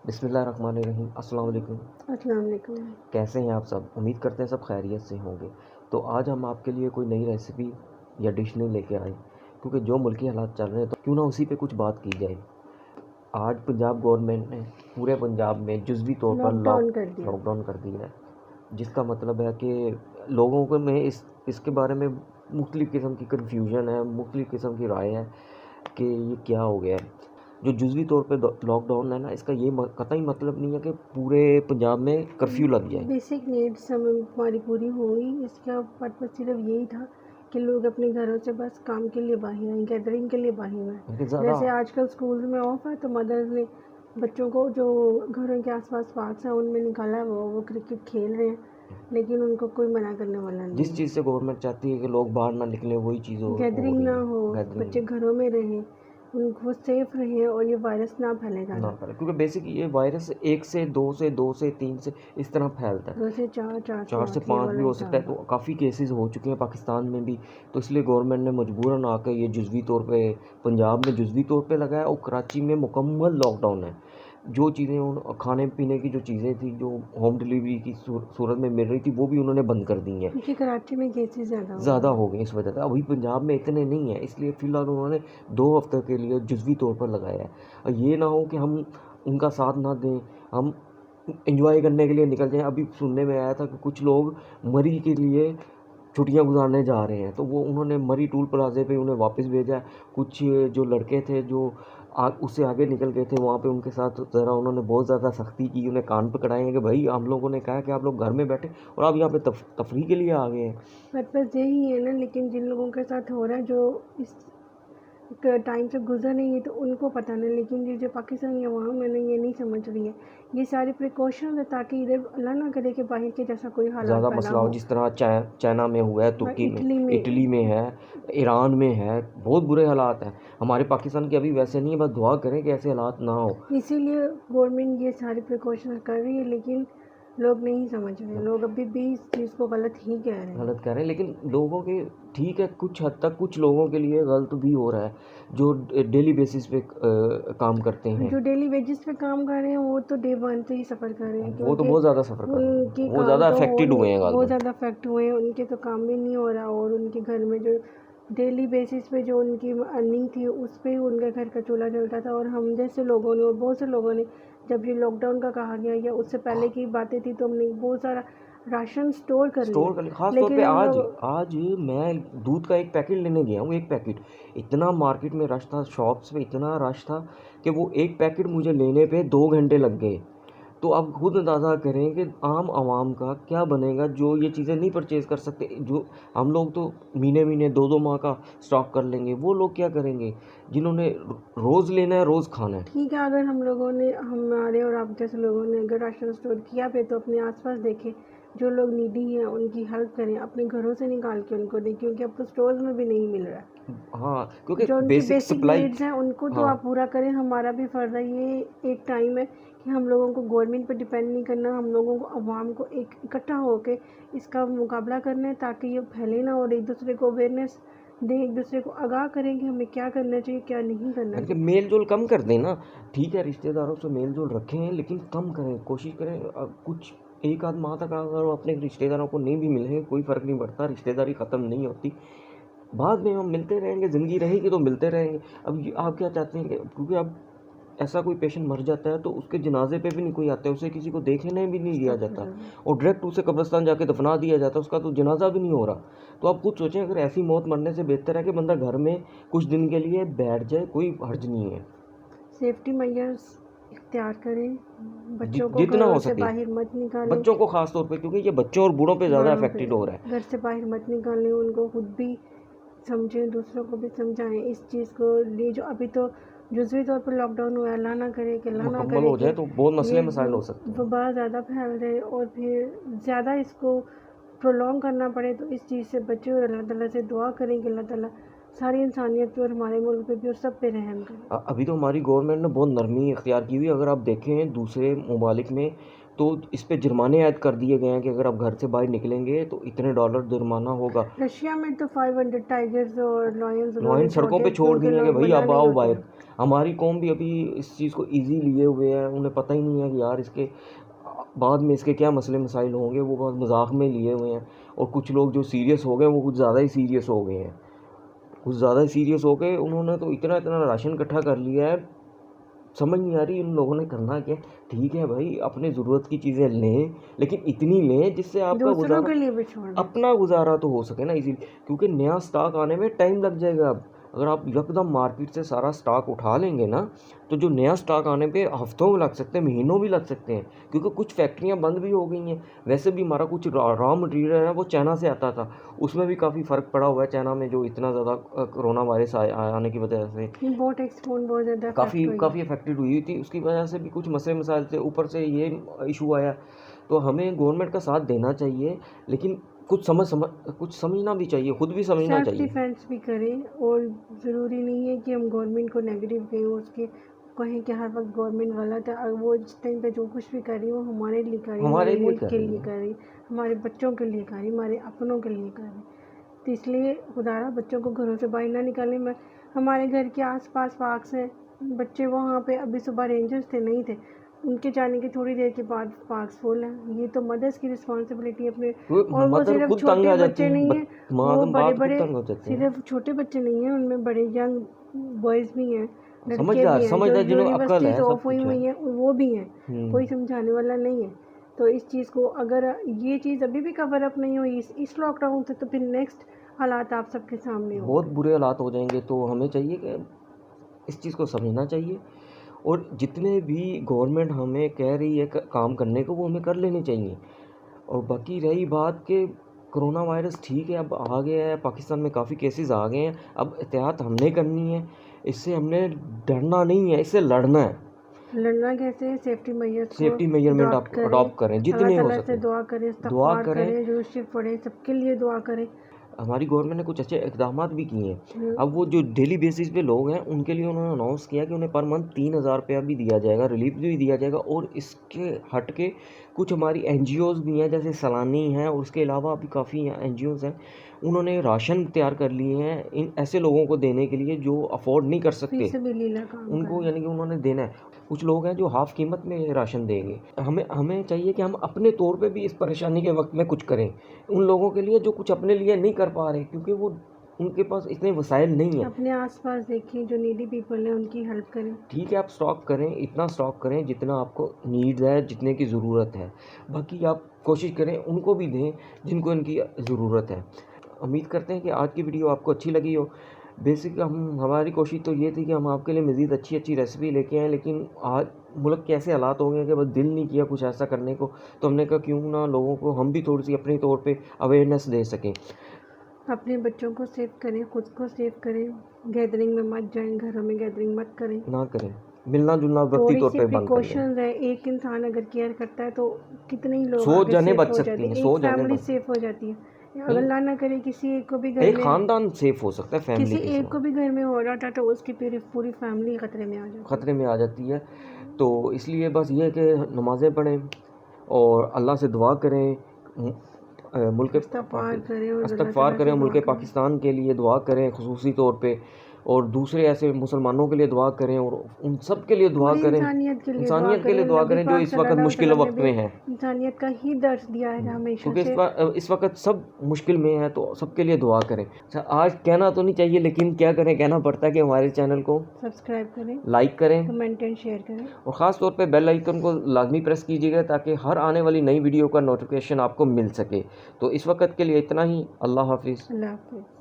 बिस्मिल्लाहिर्रहमानिर्रहीम। अस्सलाम वालेकुम। अस्सलाम वालेकुम। कैसे हैं आप सब? उम्मीद करते हैं सब खैरियत से होंगे। तो आज हम आपके लिए कोई नई रेसिपी या डिश नहीं लेके आए, क्योंकि जो मुल्की हालात चल रहे हैं तो क्यों ना उसी पे कुछ बात की जाए। आज पंजाब गवर्नमेंट ने पूरे पंजाब में जुज़वी तौर पर लॉकडाउन कर दिया। लॉकडाउन कर दिया है, जिसका मतलब है कि लोगों को में इसके बारे में मुख्तलिफ़ किस्म की कन्फ्यूजन है, मुख्तलिफ़ किस्म की राय है कि ये क्या हो गया है। जो जुज़वी तौर पे लॉकडाउन है ना, इसका ये कतई मतलब नहीं है कि पूरे पंजाब में कर्फ्यू लग जाए। बेसिक नीड्स हमारी पूरी होंगी। इसका पर्पज़ सिर्फ यही था कि लोग अपने घरों से बस काम के लिए बाहर आएँ, गैदरिंग के लिए बाहर आएँ। लेकिन ज़्यादा जैसे आजकल स्कूल में ऑफ है तो मदर्स ने बच्चों को जो घरों के आसपास पार्क्स हैं उनमें निकाला है, वो क्रिकेट खेल रहे हैं, लेकिन उनको कोई मना करने वाला नहीं जिस है। चीज़ से गवर्नमेंट चाहती है कि लोग बाहर ना निकलें, वही चीज़ हो गैदरिंग रही ना है। हो, गैदरिंग बच्चे घरों में रहें, उनको सेफ रहें और ये वायरस ना फैले ना ज़्यादा। फैले, क्योंकि बेसिक ये वायरस 1 से 2 से 2 से 3 से इस तरह फैलता है। 2 से 4, 4 से 4 से 8 ये 5 भी वाला हो सकता है। हिसाब तो है। काफ़ी केसेस हो चुके हैं पाकिस्तान में भी। तो इसलिए गवर्नमेंट ने मजबूरन आकर ये जुज़वी तौर पे पंजाब में जुज़वी तौर पे लगाया, और कराची में मुकम्मल लॉकडाउन है। जो चीज़ें उन खाने पीने की जो चीज़ें थी, जो होम डिलीवरी की सूरत में मिल रही थी, वो भी उन्होंने बंद कर दी हैं। क्योंकि कराची में केसेस ज़्यादा हो ज़्यादा गए। हो गए इस वजह से। अभी पंजाब में इतने नहीं हैं, इसलिए फ़िलहाल उन्होंने 2 हफ़्ते के लिए जुज़वी तौर पर लगाया है। और ये ना हो कि हम उनका साथ ना दें, हम एंजॉय करने के लिए निकल जाएँ। अभी सुनने में आया था कि कुछ लोग मरी के लिए छुट्टियाँ गुज़ारने जा रहे हैं, तो वो उन्होंने मरी टूल प्लाज़े पे उन्हें वापस भेजा है। कुछ जो लड़के थे जो उससे आगे निकल गए थे, वहाँ पे उनके साथ ज़रा उन्होंने बहुत ज़्यादा सख्ती की, उन्हें कान पकड़ाए हैं कि भाई हम लोगों ने कहा कि आप लोग घर में बैठे और आप यहाँ पे तफरीह के लिए आ गए हैं। पर्पज़ यही है ना, लेकिन जिन लोगों के साथ हो रहा है, जो इस टाइम से गुजर नहीं है तो उनको पता नहीं, लेकिन जो पाकिस्तान या वहाँ मैंने ये नहीं समझ रही है। ये सारी प्रिकॉशन है ताकि इधर अल्लाह ना करे कि बाहर के जैसा कोई हालात ज़्यादा पैदा मसला हो, हो। जिस तरह चाइना में हुआ है, और तुर्की में, इटली में, इटली में है, ईरान में है, बहुत बुरे हालात हैं। हमारे पाकिस्तान के अभी वैसे नहीं है, बस दुआ करें कि ऐसे हालात ना हो। इसीलिए गवर्नमेंट ये सारी प्रिकॉशन कर रही है, लेकिन लोग नहीं समझ रहे। लोग अभी भी इस चीज़ को गलत ही कह रहे हैं। गलत कह रहे हैं, लेकिन लोगों के ठीक है, कुछ हद तक कुछ लोगों के लिए गलत भी हो रहा है, जो डेली बेसिस पे काम करते हैं। जो डेली वेजेस पे काम कर रहे हैं वो तो डे वन से ही सफ़र कर रहे हैं, वो तो क्योंकि बहुत ज़्यादा सफ़र कर रहे उनकी हैं, वो काम ज़्यादा तो हो अफेक्टेड नहीं, हुए हैं बहुत गालबन। ज़्यादा अफेक्ट हुए हैं, उनके तो काम भी नहीं हो रहा, और उनके घर में जो डेली बेसिस पे जो उनकी अर्निंग थी उस पे ही उनके घर का चूल्हा चलता था। और हम जैसे लोगों ने और बहुत से लोगों ने, जब ये लॉकडाउन का कहा गया या उससे पहले की बातें थी, तो हमने बहुत सारा राशन स्टोर कर लिया। स्टोर कर, ख़ास तौर पे लेकिन हम आज लोग आज मैं दूध का एक पैकेट लेने गया हूँ, एक पैकेट। इतना मार्केट में रश था, शॉप्स में इतना रश था कि वो एक पैकेट मुझे लेने पे 2 घंटे लग गए। तो आप खुद अंदाज़ा करें कि आम आवाम का क्या बनेगा, जो ये चीज़ें नहीं परचेज़ कर सकते। जो हम लोग तो महीने-महीने 2-2 माह का स्टॉक कर लेंगे, वो लोग क्या करेंगे जिन्होंने रोज़ लेना है, रोज़ खाना है। ठीक है, अगर हम लोगों ने, हमारे और आप जैसे लोगों ने अगर राशन स्टोर किया पे, तो अपने आसपास देखें जो लोग नीडी हैं उनकी हेल्प करें, अपने घरों से निकाल के उनको दें, क्योंकि अब तो स्टोर्स में भी नहीं मिल रहा है। हाँ, क्योंकि जो उनकी बेसिक बेसिक सप्लाई। नीड्स हैं उनको तो हाँ, आप पूरा करें। हमारा भी फ़र्ज़ है, ये एक टाइम है कि हम लोगों को गवर्नमेंट पर डिपेंड नहीं करना, हम लोगों को, अवाम को एक इकट्ठा होकर इसका मुकाबला करना है, ताकि ये फैले ना, और एक दूसरे को अवेयरनेस दें, एक दूसरे को आगाह करें कि हमें क्या करना चाहिए, क्या नहीं करना बल्कि चाहिए। मेल जोल कम कर दें ना। ठीक है, रिश्तेदारों से मेल जोल रखें, लेकिन कम करें, कोशिश करें। कुछ एक आध माह तक अगर वो अपने रिश्तेदारों को नहीं भी मिलेंगे, कोई फ़र्क नहीं पड़ता, रिश्तेदारी ख़त्म नहीं होती। बाद में हम मिलते रहेंगे, ज़िंदगी रहेगी तो मिलते रहेंगे। अब आप क्या चाहते हैं कि क्योंकि अब ऐसा कोई पेशेंट मर जाता है तो उसके जनाजे पे भी नहीं कोई आता है, उसे किसी को देखने भी नहीं दिया जाता, और डायरेक्ट उसे कब्रिस्तान जाके दफना दिया जाता है, उसका तो जनाजा भी नहीं हो रहा। तो आप खुद सोचें, अगर ऐसी मौत मरने से बेहतर है कि बंदा घर में कुछ दिन के लिए बैठ जाए, कोई हर्ज नहीं है। सेफ्टी मेजर्स इख्तियार करें, बच्चों को जितना हो घरों से सके बाहर मत निकालें। बच्चों को ख़ास तौर पे, क्योंकि ये बच्चों और बूढ़ों पे ज़्यादा बड़ों पे अफेक्टेड हो रहा है। घर से बाहर मत निकालें, उनको खुद भी समझें, दूसरों को भी समझाएं इस चीज़ को। ये जो अभी तो जुज़वी तौर पर लॉकडाउन हुआ है, अल्लाह ना करे कि, अल्लाह ना मुकम्मल करे हो कि जाए तो बहुत ये मसले मसाइल हो सकते हैं। वबा ज़्यादा फैल जाए और फिर ज़्यादा इसको प्रोलॉन्ग करना पड़े, तो इस चीज़ से बचे। और अल्लाह ताला से दुआ करें कि अल्लाह ताला सारी इंसानियत पे और हमारे मुल्क पे भी और सब पे रहम करे। अभी तो हमारी गवर्नमेंट ने बहुत नरमी इख्तियार की हुई है। अगर आप देखें दूसरे ममालिक में तो इस पे जुर्माने ऐड कर दिए गए हैं कि अगर आप घर से बाहर निकलेंगे तो इतने डॉलर जुर्माना होगा। रशिया में तो 500 टाइगर्स और लॉयंस लॉयन सड़कों पे छोड़ दिए कि भाई अब आओ बाहर। हैं। हमारी कौम भी अभी इस चीज़ को ईजी लिए हुए है, उन्हें पता ही नहीं है कि यार इसके बाद में इसके क्या मसले मसाइल होंगे, वो बहुत मजाक में लिए हुए हैं। और कुछ लोग जो सीरियस हो गए वो कुछ ज़्यादा ही सीरियस हो गए हैं, कुछ ज़्यादा ही सीरियस हो गए। उन्होंने तो इतना इतना राशन इकट्ठा कर लिया है, समझ नहीं आ रही इन लोगों ने करना क्या। ठीक है भाई, अपने ज़रूरत की चीज़ें लें, लेकिन इतनी लें जिससे आपका दूसरों गुजारा, के लिए भी छोड़ दें। अपना गुजारा तो हो सके ना इजीली, क्योंकि नया स्टॉक आने में टाइम लग जाएगा। अब अगर आप यकदम मार्केट से सारा स्टॉक उठा लेंगे ना, तो जो नया स्टॉक आने पे हफ्तों भी लग सकते हैं, महीनों भी लग सकते हैं, क्योंकि कुछ फैक्ट्रियां बंद भी हो गई हैं। वैसे भी हमारा कुछ रॉ मटेरियल है वो चाइना से आता था, उसमें भी काफ़ी फ़र्क पड़ा हुआ है। चाइना में जो इतना ज़्यादा कोरोना वायरस आने की वजह से इम्पोर्ट एक्सपोर्ट बहुत ज़्यादा काफ़ी अफेक्टेड हुई थी, उसकी वजह से भी कुछ मसले मसाइल थे, ऊपर से ये इशू आया। तो हमें गवर्नमेंट का साथ देना चाहिए, लेकिन कुछ समझना भी चाहिए, खुद भी समझना सेल्फ चाहिए। डिफेंस भी करें। और ज़रूरी नहीं है कि हम गवर्नमेंट को नेगेटिव कहें, उसके कहें कि हर वक्त गवर्नमेंट गलत है। और वो इस टाइम पे जो कुछ भी कर रही है वो हमारे लिए कर रही है, हमारे हमारे लिए मुल्क कर के रही लिए है। कर रही है, हमारे बच्चों के लिए कर रही है, हमारे अपनों के लिए कर रही है। तो इसलिए खुदारा बच्चों को घरों से बाहर ना निकालें। मैं हमारे घर के आसपास पार्क्स हैं, बच्चे वहाँ पे अभी सुबह रेंजर्स थे नहीं थे, उनके जाने के थोड़ी देर के बाद पार्क्स फुल हैं। ये तो मदर्स की रिस्पॉन्सिबिलिटी अपने। और वो मदर सिर्फ खुद तंग छोटे आ जाती बच्चे है, नहीं हैं, वो बड़े बात खुद बड़े, तंग हो जाती है। सिर्फ छोटे बच्चे नहीं हैं, उनमें बड़े यंग बॉयज़ भी हैं, लड़के भी हैं, जो समझदार जिन्हें अक्ल यूनिवर्सिटीज़ है, सब ऑफ हुई कुछ है। हुई हैं वो भी हैं, कोई हम्म। समझाने वाला नहीं है। तो इस चीज़ को अगर ये चीज़ अभी भी कवर अप नहीं हुई इस लॉकडाउन से, तो फिर नेक्स्ट हालात आप सबके सामने बहुत होंगे। बुरे हालात हो जाएंगे। तो हमें चाहिए कि इस चीज़ को समझना चाहिए, और जितने भी गवर्नमेंट हमें कह रही है काम करने को, वो हमें कर लेने चाहिए। और बाकी रही बात कि कोरोना वायरस ठीक है अब आ गया है, पाकिस्तान में काफ़ी केसेस आ गए हैं, अब एहतियात हमने करनी है, इससे हमने डरना नहीं है, इससे लड़ना है। लड़ना कैसे? सेफ्टी मेजर्स को सेफ्टी मेजरमेंट अडॉप्ट आप करें, अडॉप्ट करें अल्लाह जितने हो ताला से सके, दुआ करें, दुआ इस्तग़फ़ार करें। करें, दुरूद शरीफ पढ़ें, सबके लिए दुआ करें। हमारी गवर्नमेंट ने कुछ अच्छे इक़दाम भी किए हैं। हम्म, अब वो जो डेली बेसिस पे लोग हैं उनके लिए उन्होंने अनाउंस किया कि उन्हें पर मंथ 3000 रुपया भी दिया जाएगा, रिलीफ भी दिया जाएगा। और इसके हट के कुछ हमारी एनजीओज़ भी हैं, जैसे सलानी हैं, और उसके अलावा भी काफ़ी एनजीओज़ हैं, उन्होंने राशन तैयार कर लिए हैं इन ऐसे लोगों को देने के लिए जो अफोर्ड नहीं कर सकते, फीसबिलिल्लाह काम उनको करें। यानी कि उन्होंने देना है। कुछ लोग हैं जो हाफ़ कीमत में राशन देंगे। हमें चाहिए कि हम अपने तौर पे भी इस परेशानी के वक्त में कुछ करें उन लोगों के लिए जो कुछ अपने लिए नहीं कर पा रहे, क्योंकि वो उनके पास इतने वसाइल नहीं है। अपने आसपास देखिए जो नीडी पीपल हैं उनकी हेल्प करें। ठीक है, आप स्टॉक करें, इतना स्टॉक करें जितना आपको नीड्स है, जितने की ज़रूरत है। बाकी आप कोशिश करें उनको भी दें जिनको इनकी ज़रूरत है। उम्मीद करते हैं कि आज की वीडियो आपको अच्छी लगी हो। बेसिक हमारी कोशिश तो ये थी कि हम आपके लिए मज़ीद अच्छी अच्छी रेसिपी लेके आएँ, लेकिन आज मुल्क के ऐसे हालात हो गए कि बस दिल नहीं किया कुछ ऐसा करने को। तो हमने कहा क्यों ना लोगों को हम भी थोड़ी सी अपने तौर पे अवेयरनेस दे सकें। अपने बच्चों को सेव करें, खुद को सेव करें, गैदरिंग में मत जाएं, घरों में गैदरिंग मत करें, ना करें, मिलना जुलना व्यक्ति थोड़ी तौर सी पे बंद कर दें। प्रिकॉशंस है। एक इंसान अगर केयर करता है तो कितने ही लोग 100 आगे जानें सेफ बच हो सकती जाते हैं, हैं, 100 एक जानें फैमिली बच, सेफ हो जाती है। अगर नहीं, अल्लाह ना करे किसी एक को भी घर एक में, ख़ानदान सेफ हो सकता है, किसी फैमिली के एक को सिवा भी घर में हो रहा था तो उसकी पूरी फैमिली खतरे में आ जाती है। ख़तरे में आ जाती है। तो इसलिए बस ये है कि नमाज़ें पढ़ें और अल्लाह से दुआ करें, मुल्क इस्तग़फ़ार करें और अल्लाह इस्तग़फ़ार ताला करें, से दुआ मुल्क करें। पाकिस्तान के लिए दुआ करें ख़ुसूसी तौर पे, और दूसरे ऐसे मुसलमानों के लिए दुआ करें, और उन सब के लिए दुआ पूरी करें, इंसानियत के लिए दुआ इंसानियत के लिए करें। दुआ नबी करें जो पाक इस वक्त सल्लल्लाहु अलैहि मुश्किल वसल्लम ने वक्त भी में है। इंसानियत का ही दर्स दिया है हमेशा क्योंकि से। इस वक्त सब मुश्किल में है, तो सबके लिए दुआ करें। अच्छा, आज कहना तो नहीं चाहिए, लेकिन क्या करें, कहना पड़ता है कि हमारे चैनल को सब्सक्राइब करें, लाइक करें, कमेंट एंड शेयर करें, और ख़ास तौर पे बेल आइकन को लाजमी प्रेस कीजिएगा ताकि हर आने वाली नई वीडियो का नोटिफिकेशन आपको मिल सके। तो इस वक्त के लिए इतना ही। अल्लाह हाफिज़। अल्लाह हाफ़िज़।